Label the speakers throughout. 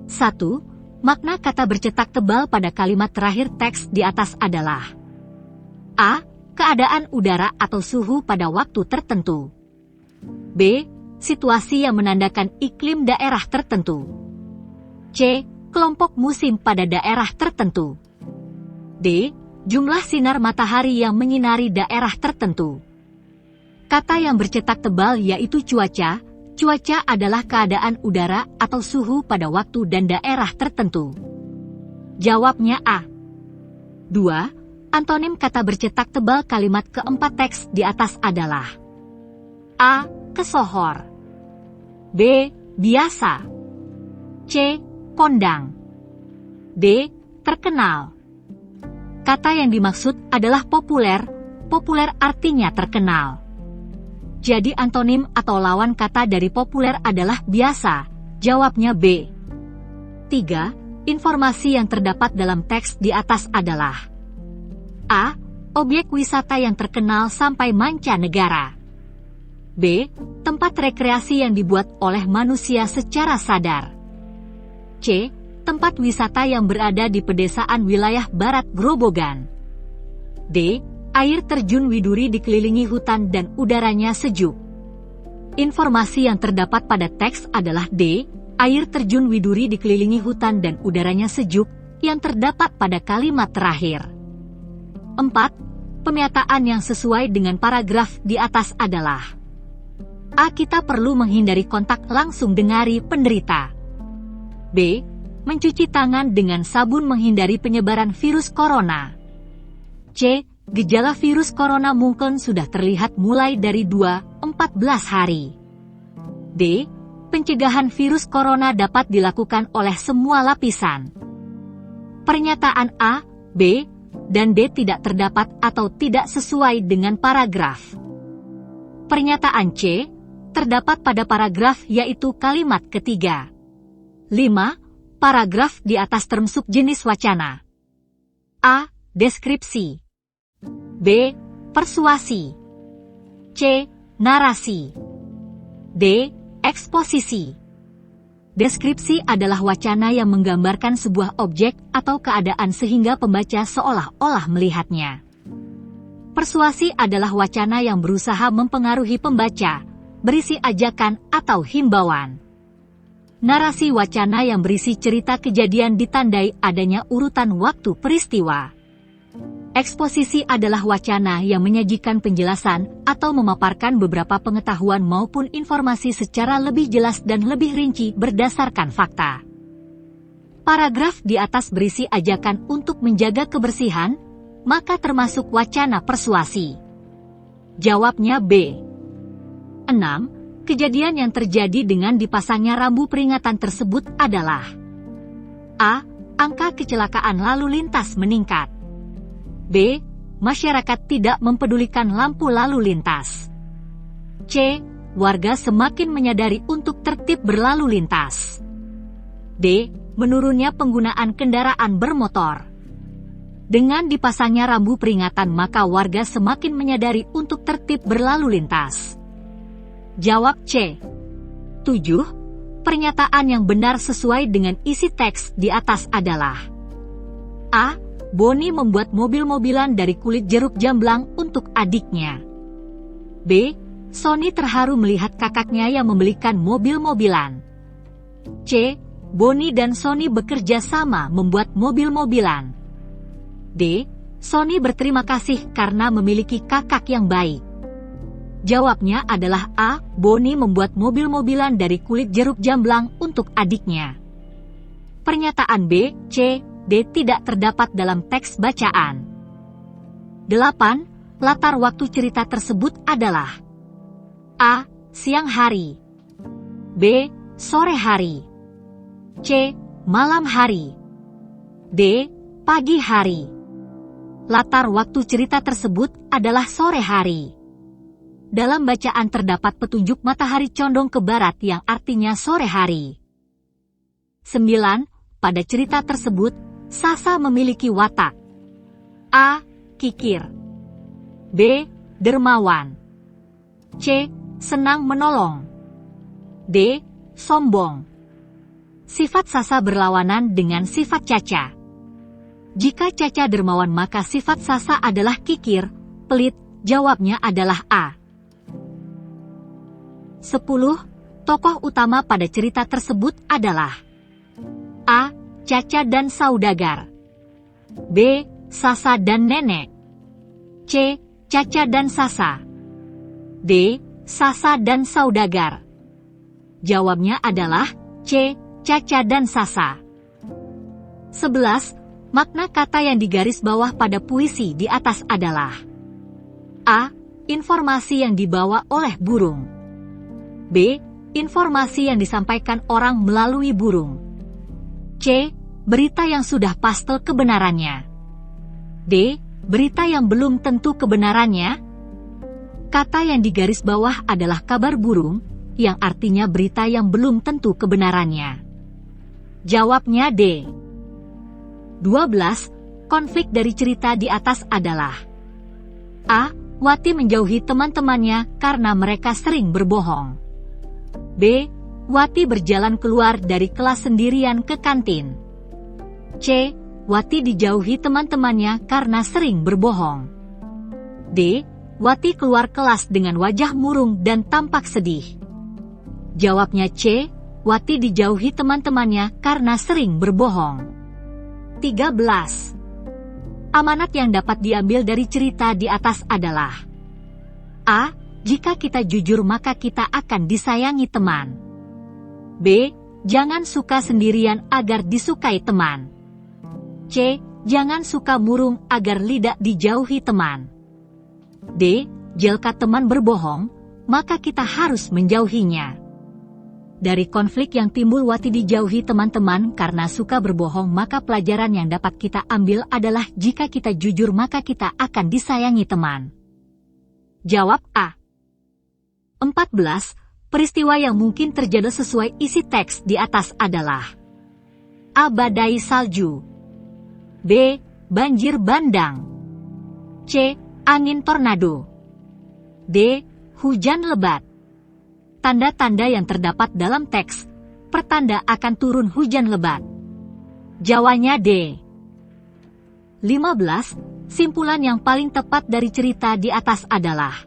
Speaker 1: 1. Makna kata bercetak tebal pada kalimat terakhir teks di atas adalah A. Keadaan udara atau suhu pada waktu tertentu. B. Situasi yang menandakan iklim daerah tertentu. C. Kelompok musim pada daerah tertentu. D. Jumlah sinar matahari yang menyinari daerah tertentu. Kata yang bercetak tebal yaitu cuaca. Cuaca adalah keadaan udara atau suhu pada waktu dan daerah tertentu. Jawabnya A. 2. Antonim kata bercetak tebal kalimat keempat teks di atas adalah A. Kesohor. B. Biasa. C. Kondang. D. Terkenal. Kata yang dimaksud adalah populer. Populer artinya terkenal. Jadi antonim atau lawan kata dari populer adalah biasa. Jawabnya B. 3. Informasi yang terdapat dalam teks di atas adalah A. Objek wisata yang terkenal sampai mancanegara. B. Tempat rekreasi yang dibuat oleh manusia secara sadar. C. Tempat wisata yang berada di pedesaan wilayah barat Grobogan. D. Air terjun Widuri dikelilingi hutan dan udaranya sejuk. Informasi yang terdapat pada teks adalah D. Air terjun Widuri dikelilingi hutan dan udaranya sejuk yang terdapat pada kalimat terakhir. 4. Pernyataan yang sesuai dengan paragraf di atas adalah A. Kita perlu menghindari kontak langsung dengan penderita. B. Mencuci tangan dengan sabun menghindari penyebaran virus corona. C. Gejala virus corona mungkin sudah terlihat mulai dari 2-14 hari. D. Pencegahan virus corona dapat dilakukan oleh semua lapisan. Pernyataan A, B, dan D tidak terdapat atau tidak sesuai dengan paragraf. Pernyataan C terdapat pada paragraf yaitu kalimat ketiga. 5. Paragraf di atas termasuk jenis wacana. A. Deskripsi. B. Persuasi. C. Narasi. D. Eksposisi. Deskripsi adalah wacana yang menggambarkan sebuah objek atau keadaan sehingga pembaca seolah-olah melihatnya. Persuasi adalah wacana yang berusaha mempengaruhi pembaca, berisi ajakan atau himbauan. Narasi wacana yang berisi cerita kejadian ditandai adanya urutan waktu peristiwa. Eksposisi adalah wacana yang menyajikan penjelasan atau memaparkan beberapa pengetahuan maupun informasi secara lebih jelas dan lebih rinci berdasarkan fakta. Paragraf di atas berisi ajakan untuk menjaga kebersihan, maka termasuk wacana persuasi. Jawabnya B. 6. Kejadian yang terjadi dengan dipasangnya rambu peringatan tersebut adalah A. Angka kecelakaan lalu lintas meningkat. B. Masyarakat tidak mempedulikan lampu lalu lintas. C. Warga semakin menyadari untuk tertib berlalu lintas. D. Menurunnya penggunaan kendaraan bermotor. Dengan dipasangnya rambu peringatan maka warga semakin menyadari untuk tertib berlalu lintas. Jawab C. 7. Pernyataan yang benar sesuai dengan isi teks di atas adalah A. Boni membuat mobil-mobilan dari kulit jeruk jamblang untuk adiknya. B. Sony terharu melihat kakaknya yang membelikan mobil-mobilan. C. Boni dan Sony bekerja sama membuat mobil-mobilan. D. Sony berterima kasih karena memiliki kakak yang baik. Jawabnya adalah A. Boni membuat mobil-mobilan dari kulit jeruk jamblang untuk adiknya. Pernyataan B, C, D tidak terdapat dalam teks bacaan. 8. Latar waktu cerita tersebut adalah A. Siang hari. B. Sore hari. C. Malam hari. D. Pagi hari. Latar waktu cerita tersebut adalah sore hari. Dalam bacaan terdapat petunjuk matahari condong ke barat yang artinya sore hari. 9. Pada cerita tersebut, Sasa memiliki watak A. Kikir. B. Dermawan. C. Senang menolong. D. Sombong. Sifat Sasa berlawanan dengan sifat Caca. Jika Caca dermawan maka sifat Sasa adalah kikir, pelit. Jawabnya adalah A. 10. Tokoh utama pada cerita tersebut adalah A. Caca dan saudagar, B. Sasa dan nenek, C. Caca dan Sasa, D. Sasa dan saudagar. Jawabnya adalah C. Caca dan Sasa. 11. Makna kata yang digaris bawah pada puisi di atas adalah A. Informasi yang dibawa oleh burung, B. Informasi yang disampaikan orang melalui burung, C. Berita yang sudah pasti kebenarannya, D. Berita yang belum tentu kebenarannya. Kata yang digaris bawah adalah kabar burung, yang artinya berita yang belum tentu kebenarannya. Jawabnya D. 12. Konflik dari cerita di atas adalah A. Wati menjauhi teman-temannya karena mereka sering berbohong, B. Wati berjalan keluar dari kelas sendirian ke kantin, C. Wati dijauhi teman-temannya karena sering berbohong, D. Wati keluar kelas dengan wajah murung dan tampak sedih. Jawabnya C. Wati dijauhi teman-temannya karena sering berbohong. 13. Amanat yang dapat diambil dari cerita di atas adalah A. Jika kita jujur maka kita akan disayangi teman, B. Jangan suka sendirian agar disukai teman, C. Jangan suka murung agar lidak dijauhi teman, D. Jika teman berbohong, maka kita harus menjauhinya. Dari konflik yang timbul Wati dijauhi teman-teman karena suka berbohong, maka pelajaran yang dapat kita ambil adalah jika kita jujur maka kita akan disayangi teman. Jawab A. 14. Peristiwa yang mungkin terjadi sesuai isi teks di atas adalah A. Badai salju, B. Banjir bandang, C. Angin tornado, D. Hujan lebat. Tanda-tanda yang terdapat dalam teks pertanda akan turun hujan lebat. Jawabannya D. 15. Simpulan yang paling tepat dari cerita di atas adalah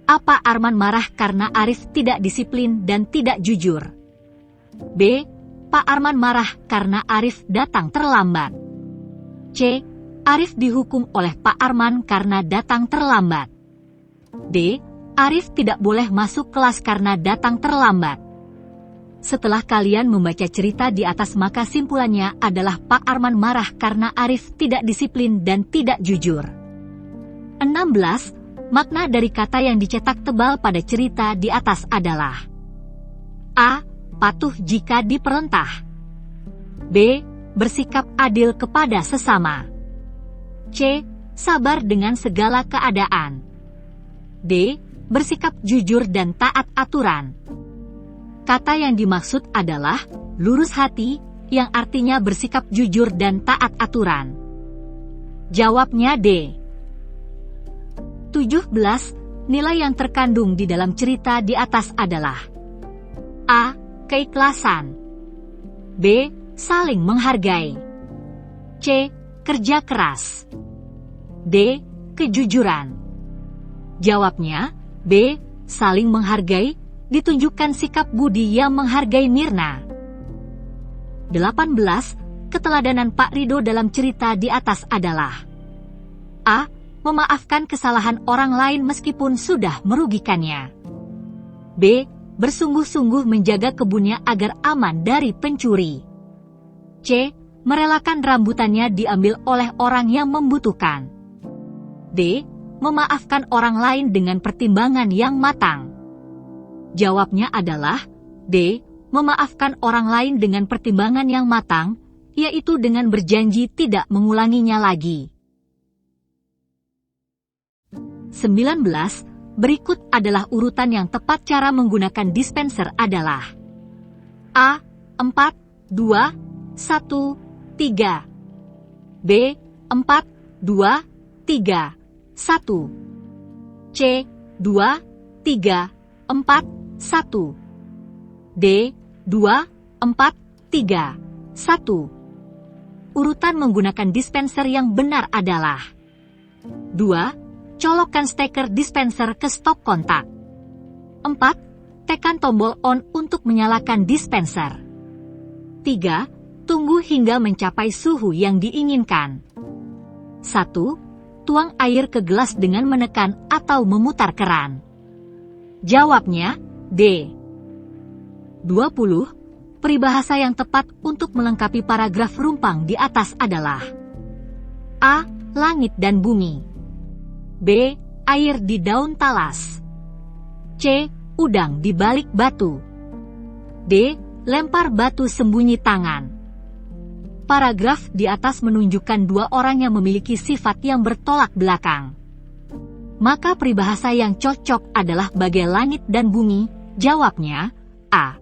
Speaker 1: A. Pak Arman marah karena Arif tidak disiplin dan tidak jujur, B. Pak Arman marah karena Arif datang terlambat, C. Arif dihukum oleh Pak Arman karena datang terlambat, D. Arif tidak boleh masuk kelas karena datang terlambat. Setelah kalian membaca cerita di atas maka simpulannya adalah Pak Arman marah karena Arif tidak disiplin dan tidak jujur. 16. Makna dari kata yang dicetak tebal pada cerita di atas adalah A. Patuh jika diperintah, B. Bersikap adil kepada sesama, C. Sabar dengan segala keadaan, D. Bersikap jujur dan taat aturan. Kata yang dimaksud adalah lurus hati, yang artinya bersikap jujur dan taat aturan. Jawabnya D. 17. Nilai yang terkandung di dalam cerita di atas adalah A. Keikhlasan, B. Saling menghargai, C. Kerja keras, D. Kejujuran. Jawabnya B. Saling menghargai, ditunjukkan sikap budi yang menghargai Mirna. 18. Keteladanan Pak Rido dalam cerita di atas adalah A. Memaafkan kesalahan orang lain meskipun sudah merugikannya, B. Bersungguh-sungguh menjaga kebunnya agar aman dari pencuri, C. Merelakan rambutannya diambil oleh orang yang membutuhkan, D. Memaafkan orang lain dengan pertimbangan yang matang. Jawabnya adalah D. Memaafkan orang lain dengan pertimbangan yang matang, yaitu dengan berjanji tidak mengulanginya lagi. 19. Berikut adalah urutan yang tepat cara menggunakan dispenser adalah A. 4, 2, 1, 3, B. 4, 2, 3, 1, C. 2, 3, 4, 1, D. 2, 4, 3. 1. Urutan menggunakan dispenser yang benar adalah 2. Colokkan steker dispenser ke stop kontak. 4. Tekan tombol on untuk menyalakan dispenser. 3. Tunggu hingga mencapai suhu yang diinginkan. 1. Tuang air ke gelas dengan menekan atau memutar keran. Jawabnya, D. 20. Peribahasa yang tepat untuk melengkapi paragraf rumpang di atas adalah A. Langit dan bumi. B. Air di daun talas. C. Udang di balik batu. D. Lempar batu sembunyi tangan. Paragraf di atas menunjukkan dua orang yang memiliki sifat yang bertolak belakang. Maka peribahasa yang cocok adalah bagai langit dan bumi. Jawabnya A.